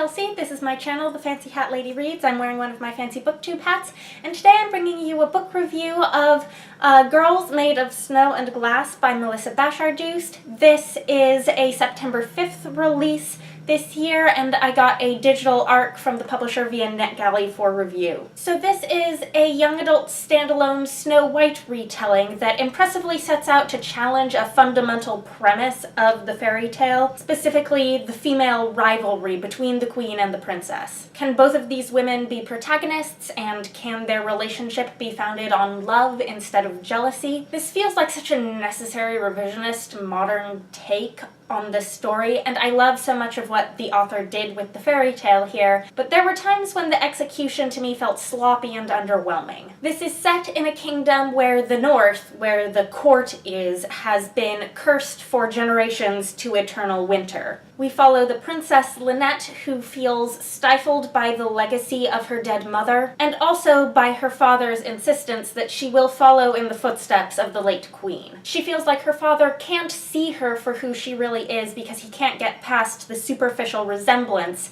Kelsey. This is my channel, The Fancy Hat Lady Reads. I'm wearing one of my fancy booktube hats, and today I'm bringing you a book review of Girls Made of Snow and Glass by Melissa Bashardoust. This is a September 5th release this year, and I got a digital ARC from the publisher via NetGalley for review. So this is a young adult standalone Snow White retelling that impressively sets out to challenge a fundamental premise of the fairy tale, specifically the female rivalry between the queen and the princess. Can both of these women be protagonists, and can their relationship be founded on love instead of jealousy? This feels like such a necessary revisionist modern take on this story, and I love so much of what the author did with the fairy tale here, but there were times when the execution to me felt sloppy and underwhelming. This is set in a kingdom where the north, where the court is, has been cursed for generations to eternal winter. We follow the Princess Lynette, who feels stifled by the legacy of her dead mother, and also by her father's insistence that she will follow in the footsteps of the late queen. She feels like her father can't see her for who she really is because he can't get past the superficial resemblance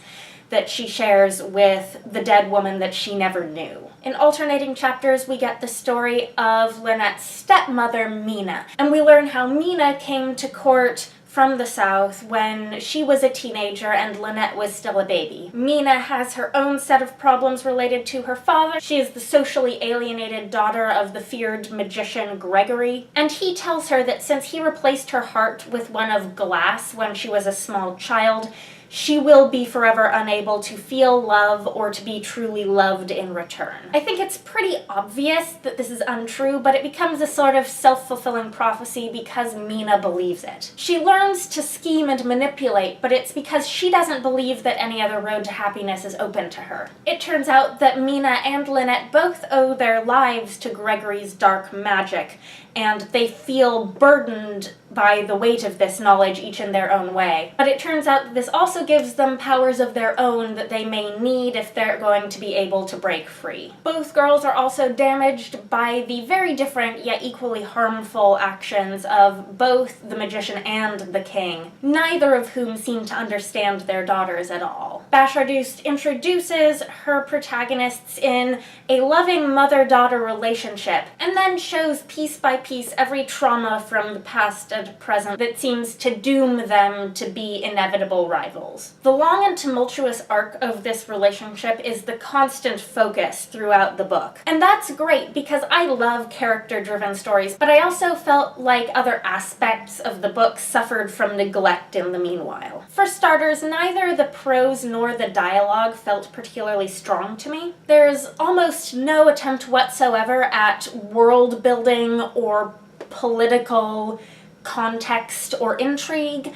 that she shares with the dead woman that she never knew. In alternating chapters, we get the story of Lynette's stepmother, Mina, and we learn how Mina came to court from the south when she was a teenager and Lynette was still a baby. Mina has her own set of problems related to her father. She is the socially alienated daughter of the feared magician Gregory, and he tells her that since he replaced her heart with one of glass when she was a small child, she will be forever unable to feel love or to be truly loved in return. I think it's pretty obvious that this is untrue, but it becomes a sort of self-fulfilling prophecy because Mina believes it. She learns to scheme and manipulate, but it's because she doesn't believe that any other road to happiness is open to her. It turns out that Mina and Lynette both owe their lives to Gregory's dark magic, and they feel burdened by the weight of this knowledge each in their own way. But it turns out that this also gives them powers of their own that they may need if they're going to be able to break free. Both girls are also damaged by the very different yet equally harmful actions of both the magician and the king, neither of whom seem to understand their daughters at all. Bashardoust introduces her protagonists in a loving mother-daughter relationship, and then shows piece by piece every trauma from the past and present that seems to doom them to be inevitable rivals. The long and tumultuous arc of this relationship is the constant focus throughout the book. And that's great because I love character-driven stories, but I also felt like other aspects of the book suffered from neglect in the meanwhile. For starters, neither the prose nor the dialogue felt particularly strong to me. There's almost no attempt whatsoever at world building or political context or intrigue,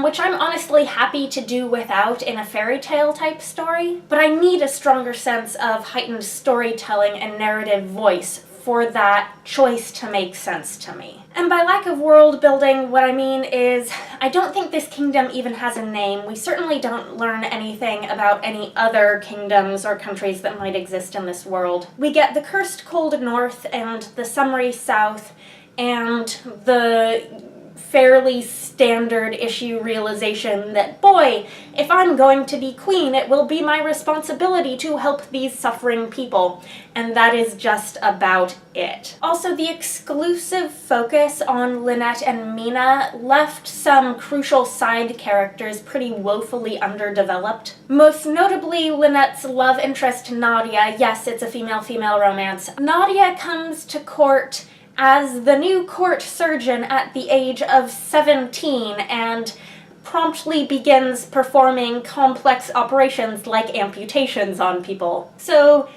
which I'm honestly happy to do without in a fairy tale type story, but I need a stronger sense of heightened storytelling and narrative voice for that choice to make sense to me. And by lack of world building, what I mean is, I don't think this kingdom even has a name. We certainly don't learn anything about any other kingdoms or countries that might exist in this world. We get the cursed cold north and the summery south, and the fairly standard issue realization that, boy, if I'm going to be queen, it will be my responsibility to help these suffering people. And that is just about it. Also, the exclusive focus on Lynette and Mina left some crucial side characters pretty woefully underdeveloped. Most notably, Lynette's love interest, Nadia. Yes, it's a female-female romance. Nadia comes to court as the new court surgeon at the age of 17 and promptly begins performing complex operations like amputations on people. So,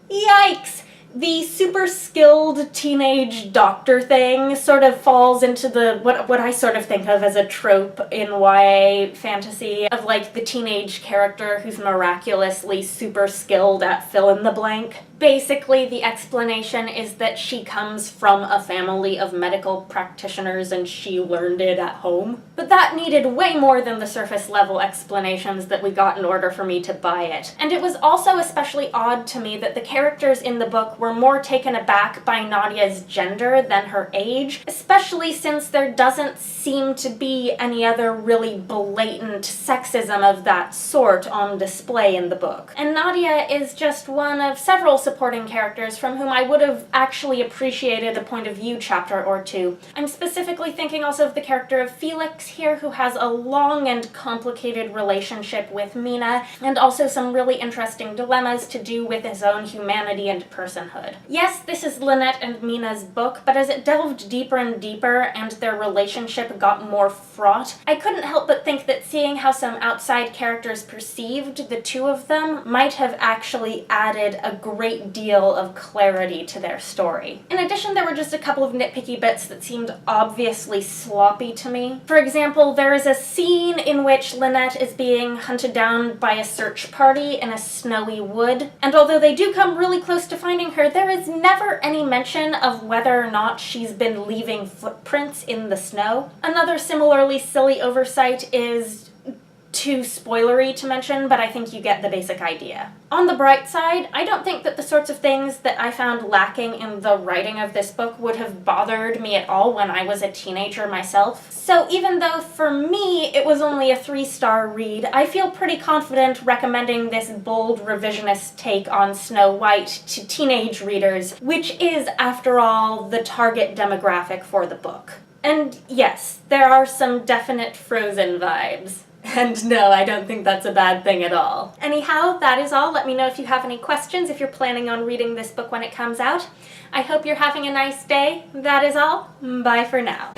yikes! The super skilled teenage doctor thing sort of falls into the what I sort of think of as a trope in YA fantasy of like the teenage character who's miraculously super skilled at fill in the blank. Basically, the explanation is that she comes from a family of medical practitioners and she learned it at home. But that needed way more than the surface level explanations that we got in order for me to buy it. And it was also especially odd to me that the characters in the book were more taken aback by Nadia's gender than her age, especially since there doesn't seem to be any other really blatant sexism of that sort on display in the book. And Nadia is just one of several supporting characters from whom I would have actually appreciated a point of view chapter or two. I'm specifically thinking also of the character of Felix here, who has a long and complicated relationship with Mina, and also some really interesting dilemmas to do with his own humanity and personhood. Yes, this is Lynette and Mina's book, but as it delved deeper and deeper and their relationship got more fraught, I couldn't help but think that seeing how some outside characters perceived the two of them might have actually added a great deal of clarity to their story. In addition, there were just a couple of nitpicky bits that seemed obviously sloppy to me. For example, there is a scene in which Lynette is being hunted down by a search party in a snowy wood, and although they do come really close to finding her, there is never any mention of whether or not she's been leaving footprints in the snow. Another similarly silly oversight is too spoilery to mention, but I think you get the basic idea. On the bright side, I don't think that the sorts of things that I found lacking in the writing of this book would have bothered me at all when I was a teenager myself. So even though for me it was only a 3-star read, I feel pretty confident recommending this bold revisionist take on Snow White to teenage readers, which is, after all, the target demographic for the book. And yes, there are some definite Frozen vibes. And no, I don't think that's a bad thing at all. Anyhow, that is all. Let me know if you have any questions, if you're planning on reading this book when it comes out. I hope you're having a nice day. That is all. Bye for now.